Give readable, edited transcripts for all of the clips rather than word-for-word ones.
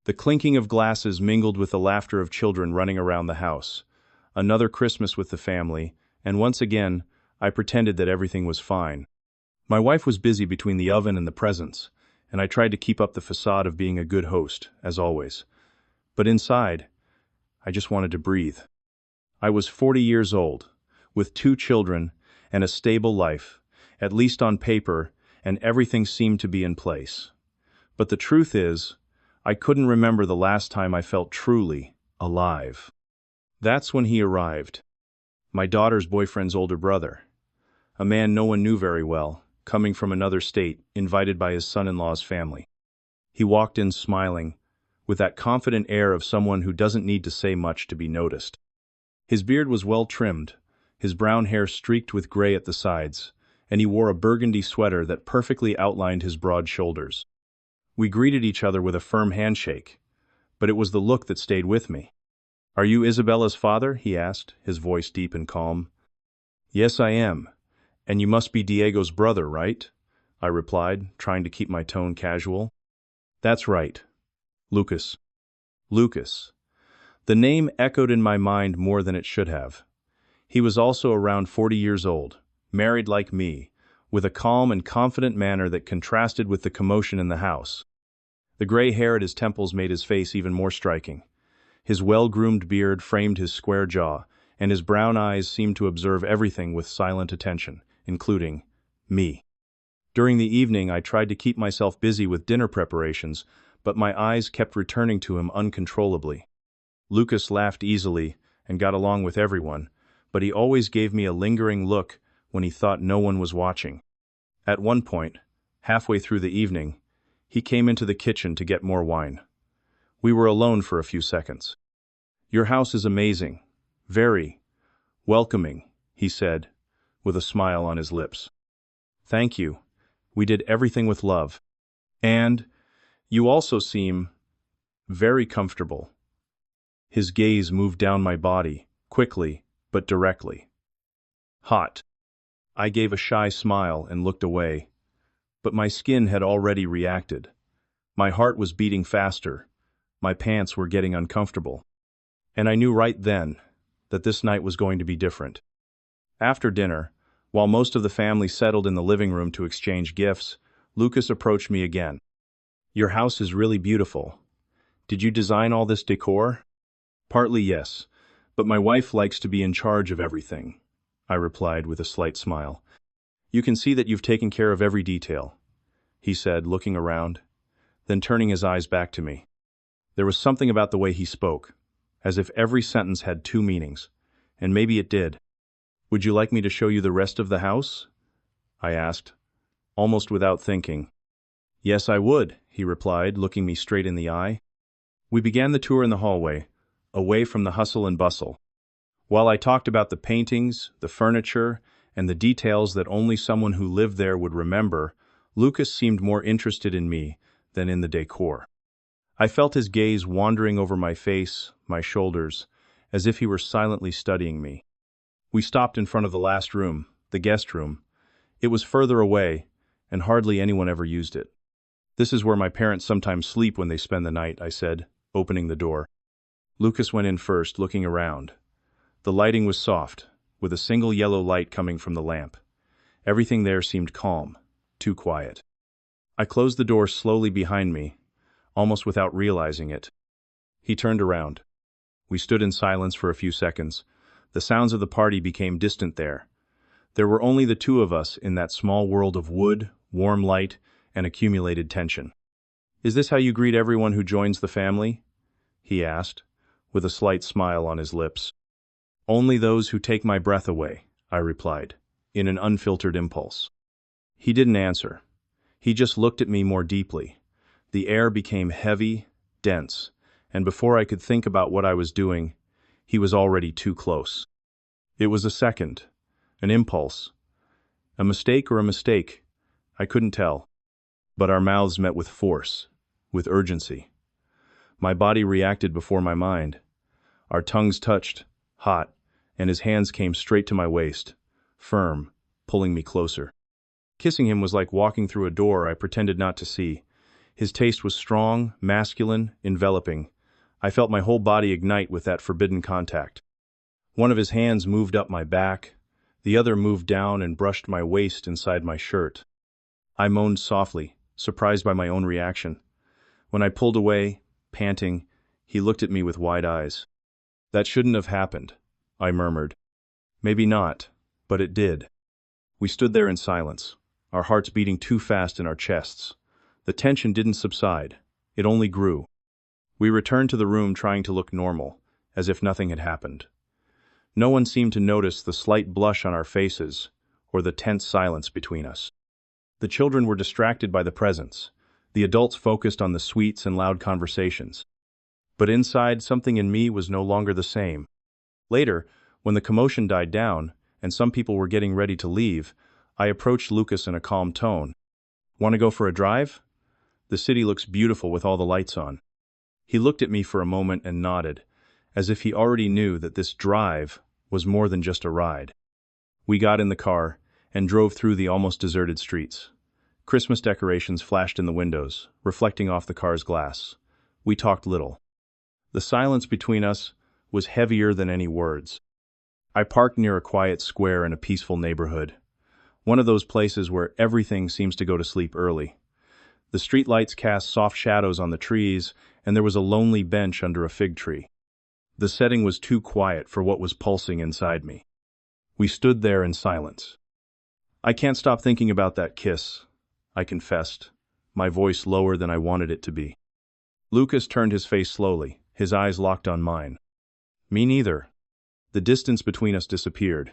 The clinking of glasses mingled with the laughter of children running around the house. Another Christmas with the family, and once again, I pretended that everything was fine. My wife was busy between the oven and the presents, and I tried to keep up the facade of being a good host, as always. But inside, I just wanted to breathe. I was 40 years old, with 2 children and a stable life, at least on paper, and everything seemed to be in place. But the truth is, I couldn't remember the last time I felt truly alive. That's when he arrived. My daughter's boyfriend's older brother. A man no one knew very well, coming from another state, invited by his son-in-law's family. He walked in smiling, with that confident air of someone who doesn't need to say much to be noticed. His beard was well trimmed, his brown hair streaked with gray at the sides, and he wore a burgundy sweater that perfectly outlined his broad shoulders. We greeted each other with a firm handshake, but it was the look that stayed with me. "Are you Isabella's father?" he asked, his voice deep and calm. "Yes, I am. And you must be Diego's brother, right?" I replied, trying to keep my tone casual. "That's right. Lucas." Lucas. The name echoed in my mind more than it should have. He was also around 40 years old, married like me, with a calm and confident manner that contrasted with the commotion in the house. The gray hair at his temples made his face even more striking. His well-groomed beard framed his square jaw, and his brown eyes seemed to observe everything with silent attention, including me. During the evening, I tried to keep myself busy with dinner preparations, but my eyes kept returning to him uncontrollably. Lucas laughed easily and got along with everyone, but he always gave me a lingering look when he thought no one was watching. At one point, halfway through the evening, he came into the kitchen to get more wine. We were alone for a few seconds. "Your house is amazing. Very welcoming," he said, with a smile on his lips. "Thank you. We did everything with love. And you also seem very comfortable." His gaze moved down my body, quickly, but directly. "Hot." I gave a shy smile and looked away, but my skin had already reacted. My heart was beating faster, my pants were getting uncomfortable, and I knew right then that this night was going to be different. After dinner, while most of the family settled in the living room to exchange gifts, Lucas approached me again. "Your house is really beautiful. Did you design all this decor?" "Partly, yes, but my wife likes to be in charge of everything," I replied with a slight smile. "You can see that you've taken care of every detail," he said, looking around, then turning his eyes back to me. There was something about the way he spoke, as if every sentence had 2 meanings, and maybe it did. "Would you like me to show you the rest of the house?" I asked, almost without thinking. "Yes, I would," he replied, looking me straight in the eye. We began the tour in the hallway, away from the hustle and bustle. While I talked about the paintings, the furniture, and the details that only someone who lived there would remember, Lucas seemed more interested in me than in the decor. I felt his gaze wandering over my face, my shoulders, as if he were silently studying me. We stopped in front of the last room, the guest room. It was further away, and hardly anyone ever used it. "This is where my parents sometimes sleep when they spend the night," I said, opening the door. Lucas went in first, looking around. The lighting was soft, with a single yellow light coming from the lamp. Everything there seemed calm, too quiet. I closed the door slowly behind me, almost without realizing it. He turned around. We stood in silence for a few seconds. The sounds of the party became distant there. There were only the 2 of us in that small world of wood, warm light, and accumulated tension. "Is this how you greet everyone who joins the family?" he asked, with a slight smile on his lips. "Only those who take my breath away," I replied, in an unfiltered impulse. He didn't answer. He just looked at me more deeply. The air became heavy, dense, and before I could think about what I was doing, he was already too close. It was a second, an impulse, a mistake or a mistake, I couldn't tell. But our mouths met with force, with urgency. My body reacted before my mind. Our tongues touched, hot, and his hands came straight to my waist, firm, pulling me closer. Kissing him was like walking through a door I pretended not to see. His taste was strong, masculine, enveloping. I felt my whole body ignite with that forbidden contact. One of his hands moved up my back, the other moved down and brushed my waist inside my shirt. I moaned softly, surprised by my own reaction. When I pulled away, panting, he looked at me with wide eyes. "That shouldn't have happened," I murmured. "Maybe not, but it did." We stood there in silence, our hearts beating too fast in our chests. The tension didn't subside, it only grew. We returned to the room trying to look normal, as if nothing had happened. No one seemed to notice the slight blush on our faces, or the tense silence between us. The children were distracted by the presents. The adults focused on the sweets and loud conversations. But inside, something in me was no longer the same. Later, when the commotion died down, and some people were getting ready to leave, I approached Lucas in a calm tone. "Want to go for a drive? The city looks beautiful with all the lights on." He looked at me for a moment and nodded, as if he already knew that this drive was more than just a ride. We got in the car and drove through the almost deserted streets. Christmas decorations flashed in the windows, reflecting off the car's glass. We talked little. The silence between us was heavier than any words. I parked near a quiet square in a peaceful neighborhood. One of those places where everything seems to go to sleep early. The streetlights cast soft shadows on the trees, and there was a lonely bench under a fig tree. The setting was too quiet for what was pulsing inside me. We stood there in silence. "I can't stop thinking about that kiss," I confessed, my voice lower than I wanted it to be. Lucas turned his face slowly, his eyes locked on mine. "Me neither." The distance between us disappeared.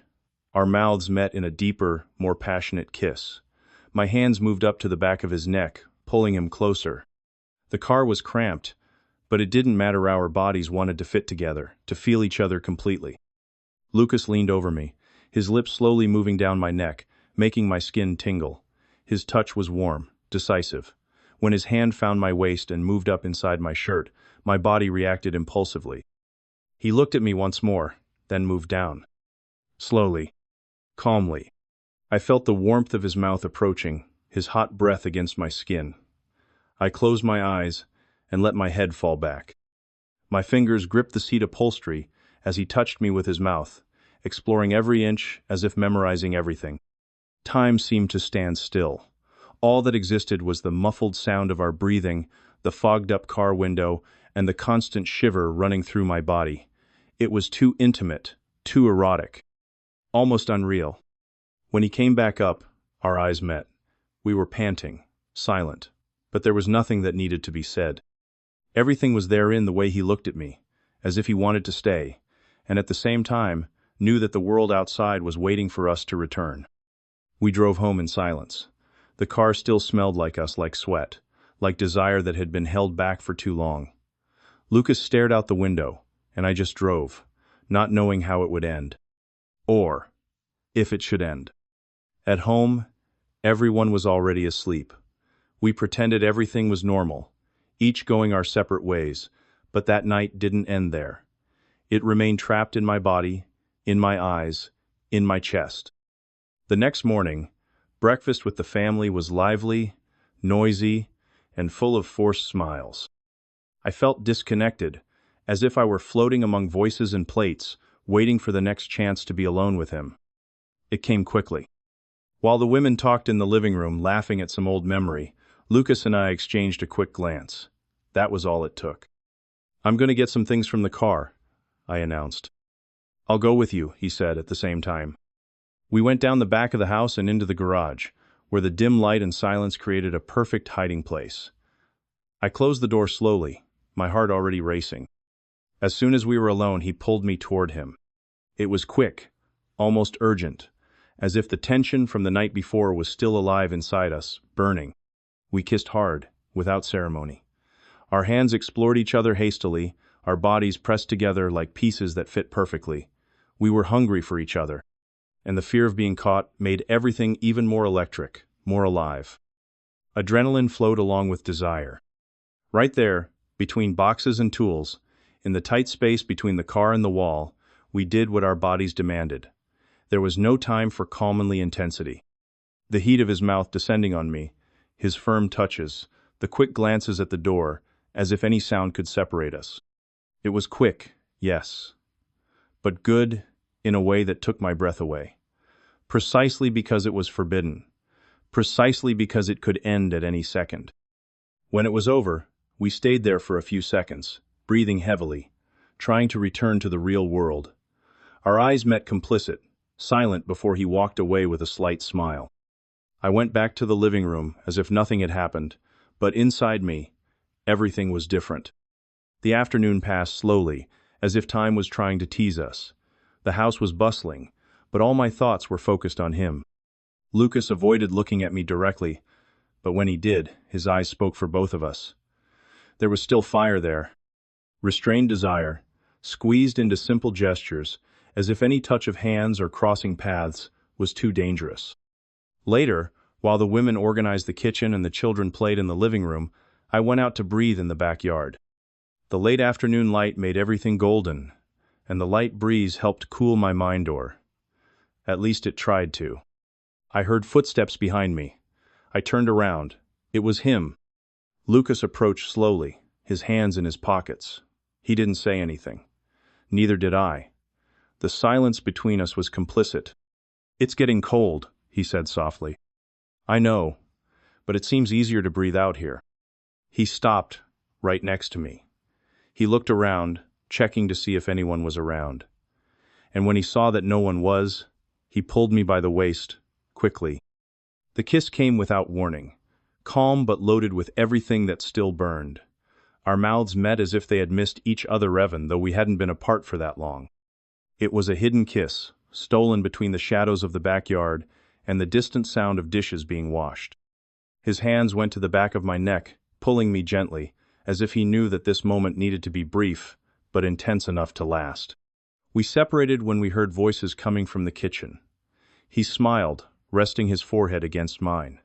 Our mouths met in a deeper, more passionate kiss. My hands moved up to the back of his neck, pulling him closer. The car was cramped, but it didn't matter. Our bodies wanted to fit together, to feel each other completely. Lucas leaned over me, his lips slowly moving down my neck, making my skin tingle. His touch was warm, decisive. When his hand found my waist and moved up inside my shirt, my body reacted impulsively. He looked at me once more, then moved down. Slowly, calmly. I felt the warmth of his mouth approaching, his hot breath against my skin. I closed my eyes and let my head fall back. My fingers gripped the seat upholstery as he touched me with his mouth, exploring every inch as if memorizing everything. Time seemed to stand still. All that existed was the muffled sound of our breathing, the fogged-up car window, and the constant shiver running through my body. It was too intimate, too erotic, almost unreal. When he came back up, our eyes met. We were panting, silent, but there was nothing that needed to be said. Everything was therein the way he looked at me, as if he wanted to stay, and at the same time knew that the world outside was waiting for us to return. We drove home in silence. The car still smelled like us, like sweat, like desire that had been held back for too long. Lucas stared out the window, and I just drove, not knowing how it would end. Or if it should end. At home, everyone was already asleep. We pretended everything was normal, each going our separate ways, but that night didn't end there. It remained trapped in my body, in my eyes, in my chest. The next morning, breakfast with the family was lively, noisy, and full of forced smiles. I felt disconnected, as if I were floating among voices and plates, waiting for the next chance to be alone with him. It came quickly. While the women talked in the living room, laughing at some old memory, Lucas and I exchanged a quick glance. That was all it took. "I'm going to get some things from the car," I announced. "I'll go with you," he said at the same time. We went down the back of the house and into the garage, where the dim light and silence created a perfect hiding place. I closed the door slowly, my heart already racing. As soon as we were alone, he pulled me toward him. It was quick, almost urgent, as if the tension from the night before was still alive inside us, burning. We kissed hard, without ceremony. Our hands explored each other hastily, our bodies pressed together like pieces that fit perfectly. We were hungry for each other, and the fear of being caught made everything even more electric, more alive. Adrenaline flowed along with desire. Right there, between boxes and tools, in the tight space between the car and the wall, we did what our bodies demanded. There was no time for calmly intensity. The heat of his mouth descending on me, his firm touches, the quick glances at the door, as if any sound could separate us. It was quick, yes, but good in a way that took my breath away. Precisely because it was forbidden. Precisely because it could end at any second. When it was over, we stayed there for a few seconds, breathing heavily, trying to return to the real world. Our eyes met complicit, silent before he walked away with a slight smile. I went back to the living room as if nothing had happened, but inside me, everything was different. The afternoon passed slowly, as if time was trying to tease us. The house was bustling, but all my thoughts were focused on him. Lucas avoided looking at me directly, but when he did, his eyes spoke for both of us. There was still fire there. Restrained desire, squeezed into simple gestures, as if any touch of hands or crossing paths was too dangerous. Later, while the women organized the kitchen and the children played in the living room, I went out to breathe in the backyard. The late afternoon light made everything golden, and the light breeze helped cool my mind door. At least it tried to. I heard footsteps behind me. I turned around. It was him. Lucas approached slowly, his hands in his pockets. He didn't say anything. Neither did I. The silence between us was complicit. "It's getting cold," he said softly. "I know, but it seems easier to breathe out here." He stopped, right next to me. He looked around, checking to see if anyone was around. And when he saw that no one was, he pulled me by the waist, quickly. The kiss came without warning, calm but loaded with everything that still burned. Our mouths met as if they had missed each other even though we hadn't been apart for that long. It was a hidden kiss, stolen between the shadows of the backyard and the distant sound of dishes being washed. His hands went to the back of my neck, pulling me gently, as if he knew that this moment needed to be brief, but intense enough to last. We separated when we heard voices coming from the kitchen. He smiled, resting his forehead against mine.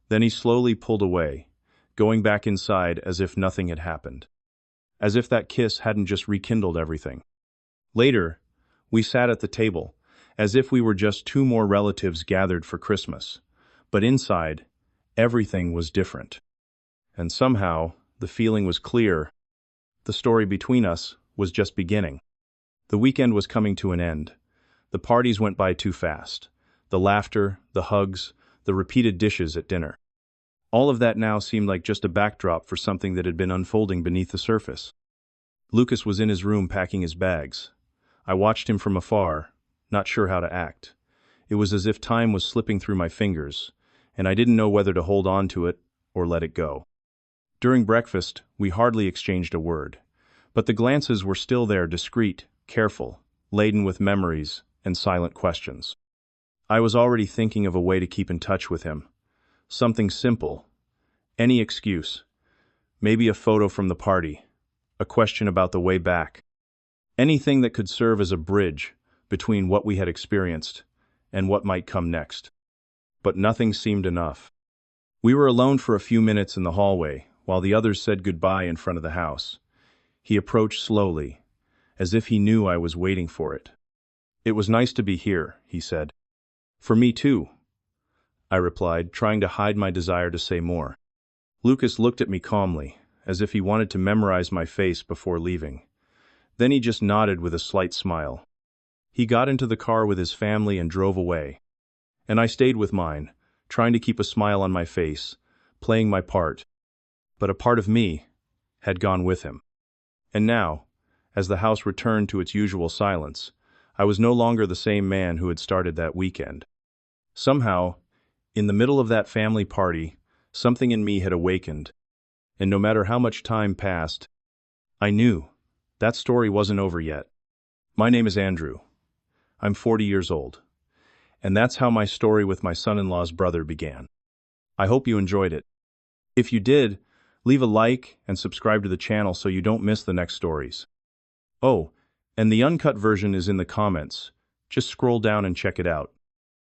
Then he slowly pulled away, going back inside as if nothing had happened. As if that kiss hadn't just rekindled everything. Later, we sat at the table, as if we were just two more relatives gathered for Christmas. But inside, everything was different. And somehow, the feeling was clear. The story between us was just beginning. The weekend was coming to an end. The parties went by too fast. The laughter, the hugs, the repeated dishes at dinner. All of that now seemed like just a backdrop for something that had been unfolding beneath the surface. Lucas was in his room packing his bags. I watched him from afar, not sure how to act. It was as if time was slipping through my fingers, and I didn't know whether to hold on to it or let it go. During breakfast, we hardly exchanged a word, but the glances were still there, discreet, careful, laden with memories and silent questions. I was already thinking of a way to keep in touch with him. Something simple. Any excuse. Maybe a photo from the party. A question about the way back. Anything that could serve as a bridge between what we had experienced and what might come next. But nothing seemed enough. We were alone for a few minutes in the hallway, while the others said goodbye in front of the house. He approached slowly, as if he knew I was waiting for it. "It was nice to be here," he said. "For me too," I replied, trying to hide my desire to say more. Lucas looked at me calmly, as if he wanted to memorize my face before leaving. Then he just nodded with a slight smile. He got into the car with his family and drove away. And I stayed with mine, trying to keep a smile on my face, playing my part. But a part of me had gone with him. And now, as the house returned to its usual silence, I was no longer the same man who had started that weekend. Somehow, in the middle of that family party, something in me had awakened. And no matter how much time passed, I knew that story wasn't over yet. My name is Andrew. I'm 40 years old. And that's how my story with my son-in-law's brother began. I hope you enjoyed it. If you did, leave a like and subscribe to the channel so you don't miss the next stories. Oh, and the uncut version is in the comments. Just scroll down and check it out.